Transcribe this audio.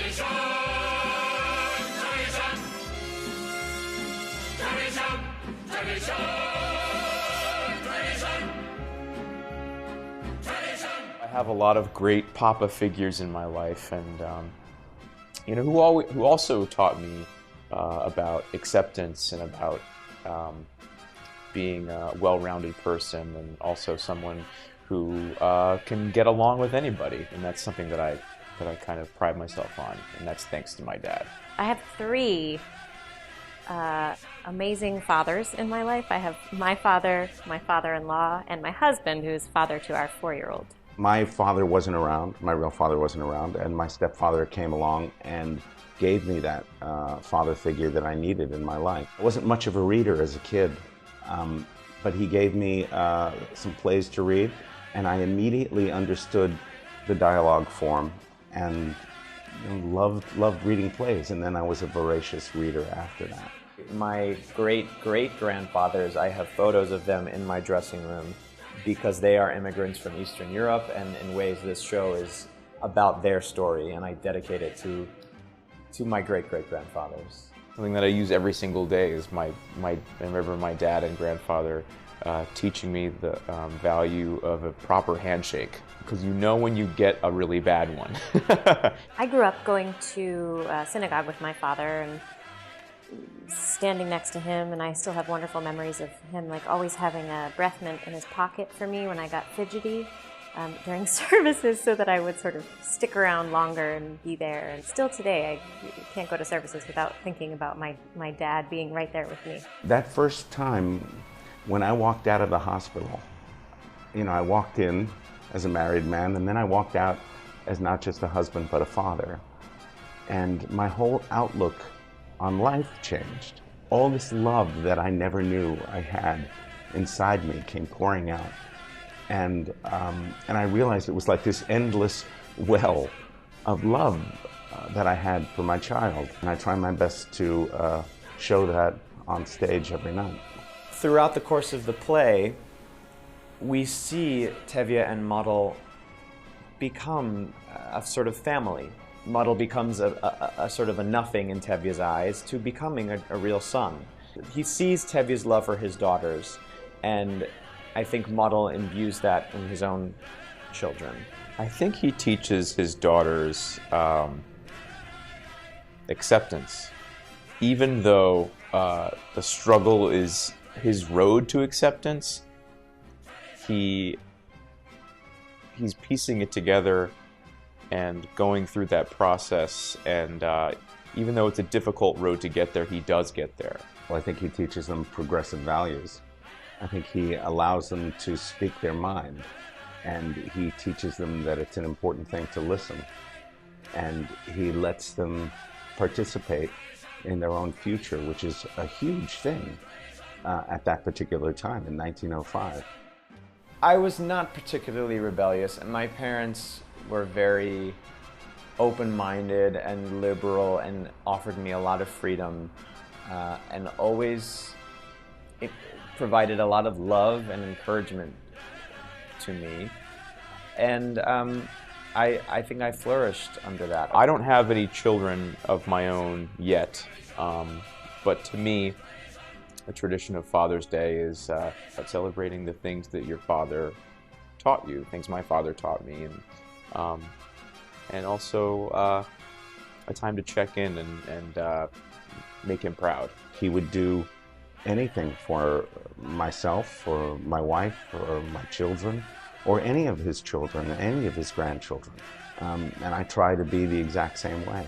I have a lot of great Papa figures in my life, and you know, who also taught me about acceptance and about being a well-rounded person, and also someone who can get along with anybody, and that's something that I kind of pride myself on, and that's thanks to my dad. I have three amazing fathers in my life. I have my father, my father-in-law, and my husband, who's father to our 4-year-old. My father wasn't around, my real father wasn't around, and my stepfather came along and gave me that father figure that I needed in my life. I wasn't much of a reader as a kid, but he gave me some plays to read, and I immediately understood the dialogue form and loved reading plays, and then I was a voracious reader after that. My great-great-grandfathers, I have photos of them in my dressing room because they are immigrants from Eastern Europe, and in ways this show is about their story, and I dedicate it to my great-great-grandfathers. Something that I use every single day is I remember my dad and grandfather teaching me the value of a proper handshake, because you know when you get a really bad one. I grew up going to synagogue with my father and standing next to him, and I still have wonderful memories of him like always having a breath mint in his pocket for me when I got fidgety during services, so that I would sort of stick around longer and be there. And still today, I can't go to services without thinking about my dad being right there with me. That first time when I walked out of the hospital, you know, I walked in as a married man, and then I walked out as not just a husband but a father. And my whole outlook on life changed. All this love that I never knew I had inside me came pouring out. And I realized it was like this endless well of love that I had for my child. And I try my best to show that on stage every night. Throughout the course of the play, we see Tevye and Model become a sort of family. Model becomes a sort of a nothing in Tevye's eyes to becoming a real son. He sees Tevye's love for his daughters, and I think Model imbues that in his own children. I think he teaches his daughters acceptance, even though the struggle is his road to acceptance. He's piecing it together and going through that process, and even though it's a difficult road to get there, he does get there. Well, I think he teaches them progressive values. I think he allows them to speak their mind, and he teaches them that it's an important thing to listen, and he lets them participate in their own future, which is a huge thing at that particular time in 1905. I was not particularly rebellious, and my parents were very open-minded and liberal and offered me a lot of freedom, and always provided a lot of love and encouragement to me. And I think I flourished under that. I don't have any children of my own yet, but to me, the tradition of Father's Day is about celebrating the things that your father taught you, things my father taught me, and also a time to check in and make him proud. He would do anything for myself, or my wife, or my children, or any of his children, any of his grandchildren. And I try to be the exact same way.